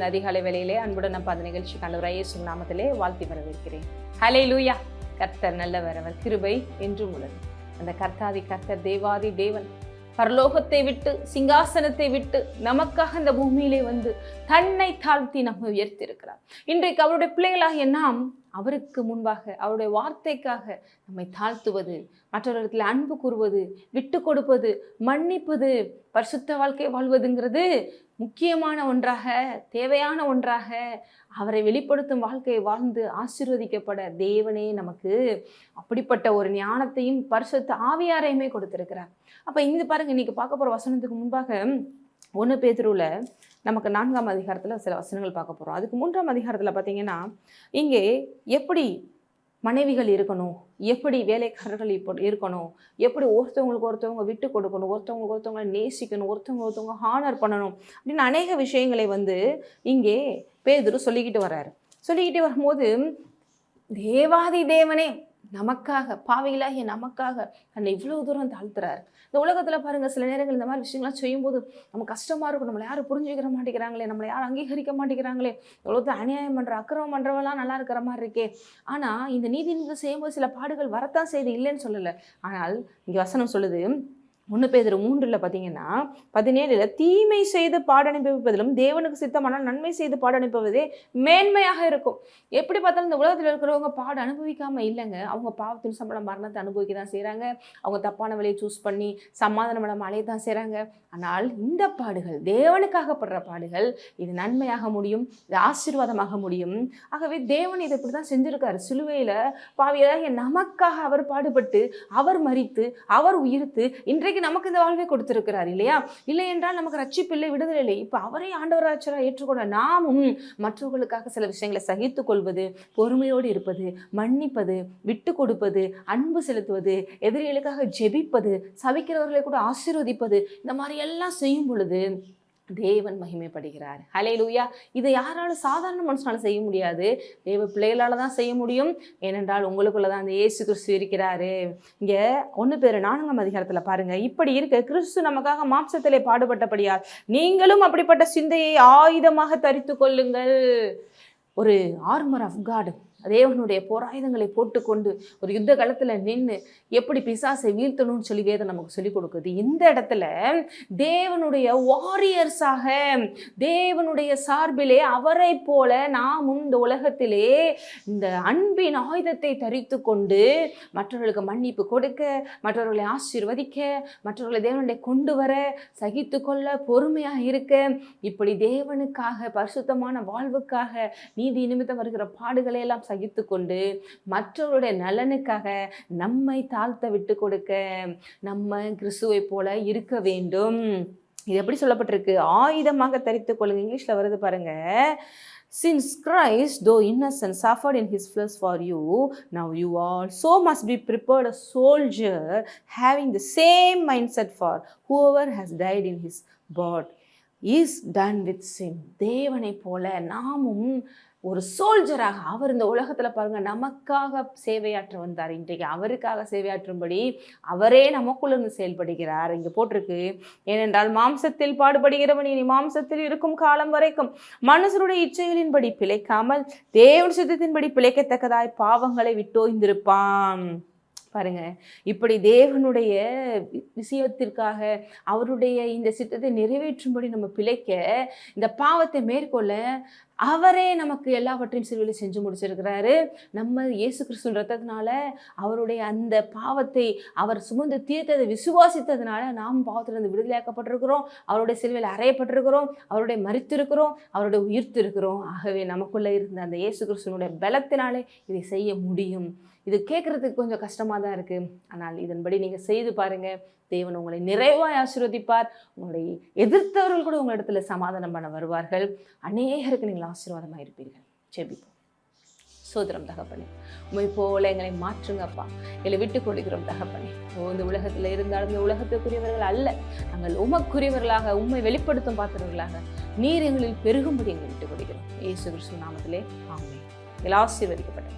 இந்த அதிகாலை வேளையிலே அன்புடன் நான் அந்த நிகழ்ச்சி ஆண்டவராகிய இயேசு நாமத்திலே வாழ்த்தி வரவேற்கிறேன். ஹல்லேலூயா. கர்த்தர் நல்லவர், அவர் கிருபை என்றும் உள்ளது. அந்த கர்த்தாதி கர்த்தர் தேவாதி தேவன் பரலோகத்தை விட்டு சிங்காசனத்தை விட்டு நமக்காக இந்த பூமியிலே வந்து தன்னை தாழ்த்தி நம்ம உயர்த்தியிருக்கிறார். இன்றைக்கு அவருடைய பிள்ளைகளாகிய நாம் அவருக்கு முன்பாக அவருடைய வார்த்தைக்காக நம்மை தாழ்த்துவது, மற்றவர்களிடத்தில் அன்பு கூறுவது, விட்டு கொடுப்பது, மன்னிப்பது, பரிசுத்த வாழ்க்கை வாழ்வதுங்கிறது முக்கியமான ஒன்றாக, தேவையான ஒன்றாக, அவரை வெளிப்படுத்தும் வாழ்க்கையை வாழ்ந்து ஆசீர்வதிக்கப்பட தேவனே நமக்கு அப்படிப்பட்ட ஒரு ஞானத்தையும் பரிசுத்த ஆவியாரையுமே கொடுத்திருக்கிறார். அப்போ இங்கே பாருங்க, இன்னைக்கு பார்க்க போகிற வசனத்துக்கு முன்பாக 1 பேதுருவில் நமக்கு 4ஆம் அதிகாரத்தில் சில வசனங்கள் பார்க்க போகிறோம். அதுக்கு 3ஆம் அதிகாரத்தில் பார்த்தீங்கன்னா இங்கே எப்படி மனைவிகள் இருக்கணும், எப்படி வேலைக்காரர்கள் இப்போ இருக்கணும், எப்படி ஒருத்தவங்களுக்கு ஒருத்தவங்க விட்டு கொடுக்கணும், ஒருத்தவங்களுக்கு ஒருத்தவங்களை நேசிக்கணும், ஒருத்தவங்க ஹானர் பண்ணணும் அப்படின்னு அநேக விஷயங்களை வந்து இங்கே பேதுரு சொல்லிக்கிட்டு வரும்போது தேவாதி தேவனே நமக்காக, பாவிகளாகிய நமக்காக தன்னை இவ்வளோ தூரம் தாழ்த்துறாரு. இந்த உலகத்தில் பாருங்கள், சில நேரங்கள் இந்த மாதிரி விஷயங்கள்லாம் செய்யும்போது நம்ம கஷ்டமாக இருக்கும். நம்மளை யாரும் புரிஞ்சுக்கிற மாட்டேங்கிறாங்களே, நம்மளை யாரும் அங்கீகரிக்க மாட்டேங்கிறாங்களே, எவ்வளோ அநியாயம் பண்ணுற அக்கிரமம் பண்ணுறவெல்லாம் நல்லா இருக்கிற மாதிரி இருக்கே. ஆனால் இந்த நீதி செய்யும்போது சில பாடுகள் வரத்தான் செய்து, இல்லைன்னு சொல்லலை. ஆனால் இங்கே வசனம் சொல்லுது 1 பேதுரு 3 பார்த்தீங்கன்னா 17 தீமை செய்து பாடனுப்பதிலும் தேவனுக்கு சித்தமானால் நன்மை செய்து பாடனுப்புவதே மேன்மையாக இருக்கும். எப்படி பார்த்தாலும் இந்த உலகத்தில் இருக்கிறவங்க பாடு அனுபவிக்காமல் இல்லைங்க. அவங்க பாவத்தின் சம்பளம் மரணத்தை அனுபவிக்க தான் செய்கிறாங்க. அவங்க தப்பான வழியை சூஸ் பண்ணி சமாதானம் இல்லாமல் அலைய தான் செய்கிறாங்க. ஆனால் இந்த பாடுகள், தேவனுக்காக படுற பாடுகள், இது நன்மையாக முடியும், இது ஆசீர்வாதமாக முடியும். ஆகவே தேவன் இதை இப்படி தான் செஞ்சுருக்காரு. சிலுவையில் பாவியதாக நமக்காக அவர் பாடுபட்டு, அவர் மரித்து, அவர் உயிர்த்து இன்றைக்கு நமக்கு இந்த வாழ்வை கொடுத்திருக்கிறார் இல்லையா? இல்லை என்றால் நமக்கு ரட்சிப்பில்லை, விடுதலை இல்லை. இப்போ அவரே ஆண்டவராச்சராக ஏற்றுக்கொண்ட நாமும் மற்றவர்களுக்காக சில விஷயங்களை சகித்து கொள்வது, பொறுமையோடு இருப்பது, மன்னிப்பது, விட்டு கொடுப்பது, அன்பு செலுத்துவது, எதிரிகளுக்காக ஜெபிப்பது, சபிக்கிறவர்களை கூட ஆசீர்வதிப்பது, இந்த மாதிரி எல்லாம் செய்யும் பொழுது தேவன் மகிமைப்படுகிறார். ஹல்லேலூயா. இதை யாராலும் சாதாரண மனுஷனால செய்ய முடியாது, தேவ பிள்ளைகளால் தான் செய்ய முடியும். ஏனென்றால் உங்களுக்குள்ள தான் அந்த இயேசு கிறிஸ்து இருக்கிறாரு. இங்கே 1 பேதுரு 4ஆம் அதிகாரத்தில் பாருங்க, இப்படி இருக்க கிறிஸ்து நமக்காக மாம்சத்திலே பாடுபட்டபடியால் நீங்களும் அப்படிப்பட்ட சிந்தையை ஆயுதமாக தரித்து கொள்ளுங்கள். ஒரு ஆர்மர் ஆஃப் காட், தேவனுடைய போராயுதங்களை போட்டுக்கொண்டு ஒரு யுத்த காலத்தில் நின்று எப்படி பிசாசை வீழ்த்தணும்னு சொல்லி வேதம் நமக்கு சொல்லிக் கொடுக்குது. இந்த இடத்துல தேவனுடைய வாரியர்ஸாக, தேவனுடைய சார்பிலே அவரை போல நாமும் இந்த உலகத்திலே இந்த அன்பின் ஆயுதத்தை தரித்து கொண்டு மற்றவர்களுக்கு மன்னிப்பு கொடுக்க, மற்றவர்களை ஆசீர்வதிக்க, மற்றவர்களை தேவனுடைய கொண்டு வர, சகித்து கொள்ள, பொறுமையாக இருக்க, இப்படி தேவனுக்காக பரிசுத்தமான வாழ்வுக்காக நீதி நிமித்தம் வருகிற பாடுகளை எல்லாம் சகித்து கொண்டு மற்றவருடைய நலனுக்காக நம்மை தாழ்த்த விட்டு கொடுக்க, நம்ம கிறிஸ்துவை போல இருக்க வேண்டும். இது எப்படி சொல்லப்பட்டிருக்கு? ஆயுதமாக தரித்து கொள்ளுங்க. இங்கிலீஷ்ல வருது பாருங்க. Since Christ, though innocent, suffered in his flesh for you, now you also must be prepared a soldier, having the same mindset, for whoever has died in his body is done with sin. தேவனை போல நாமும் ஒரு சோல்ஜராக, அவர் இந்த உலகத்தில் பாருங்க நமக்காக சேவையாற்ற வந்தார். இன்றைக்கு அவருக்காக சேவையாற்றும்படி அவரே நமக்குள்ள இருந்து செயல்படுகிறார். இங்கே போட்டிருக்கு, ஏனென்றால் மாம்சத்தில் பாடுபடுகிறவன் இனி மாம்சத்தில் இருக்கும் காலம் வரைக்கும் மனுஷருடைய இச்சைகளின்படி பிழைக்காமல் தேவன் சித்தத்தின்படி பிழைக்கத்தக்கதாய் பாவங்களை விட்டோய்ந்திருப்பான். பாருங்க, இப்படி தேவனுடைய விஷயத்திற்காக அவருடைய இந்த சித்தத்தை நிறைவேற்றும்படி நம்ம பிழைக்க, இந்த பாவத்தை மேற்கொள்ள அவரே நமக்கு எல்லாவற்றையும் சிலுவையில் செஞ்சு முடிச்சிருக்கிறாரு. நம்ம இயேசு கிறிஸ்துவின் ரத்தத்தினால அவருடைய அந்த பாவத்தை அவர் சுமந்து தீர்த்ததை விசுவாசித்ததுனால நாம் பாவத்திலிருந்து விடுதலையாக்கப்பட்டிருக்கிறோம், அவருடைய சிலுவையில் அறையப்பட்டிருக்கிறோம், அவருடைய மரித்திருக்கிறோம், அவருடைய உயிர்த்திருக்கிறோம். ஆகவே நமக்குள்ளே இருந்த அந்த இயேசு கிறிஸ்துவனுடைய பலத்தினாலே இதை செய்ய முடியும். இது கேட்குறதுக்கு கொஞ்சம் கஷ்டமாக தான் இருக்குது. ஆனால் இதன்படி நீங்கள் செய்து பாருங்கள், தேவன் உங்களை நிறைவாய் ஆசீர்வதிப்பார். உங்களை எதிர்த்தவர்கள் கூட உங்கள் இடத்துல சமாதானம் பண்ண வருவார்கள். அநேகருக்கு நீங்கள் ஆசீர்வாதமாக இருப்பீர்கள். ஜெபிப்போம். சோதரம் தகப்பனே, உண்மை போல எங்களை மாற்றுங்கப்பா. எங்களை விட்டு கொடுக்கிறோம் தகப்பனே. இந்த உலகத்தில் இருந்தாலும் இந்த உலகத்துக்குரியவர்கள் அல்ல, நாங்கள் உமக்குரியவர்களாக உண்மை வெளிப்படுத்தும் பாத்திரர்களாக நீர் எங்களில் பெருகும்படி எங்களை விட்டு கொடுக்கிறோம். இயேசு கிறிஸ்து நாமத்திலே ஆமென். எல்லாம் ஆசீர்வதிக்கப்பட்ட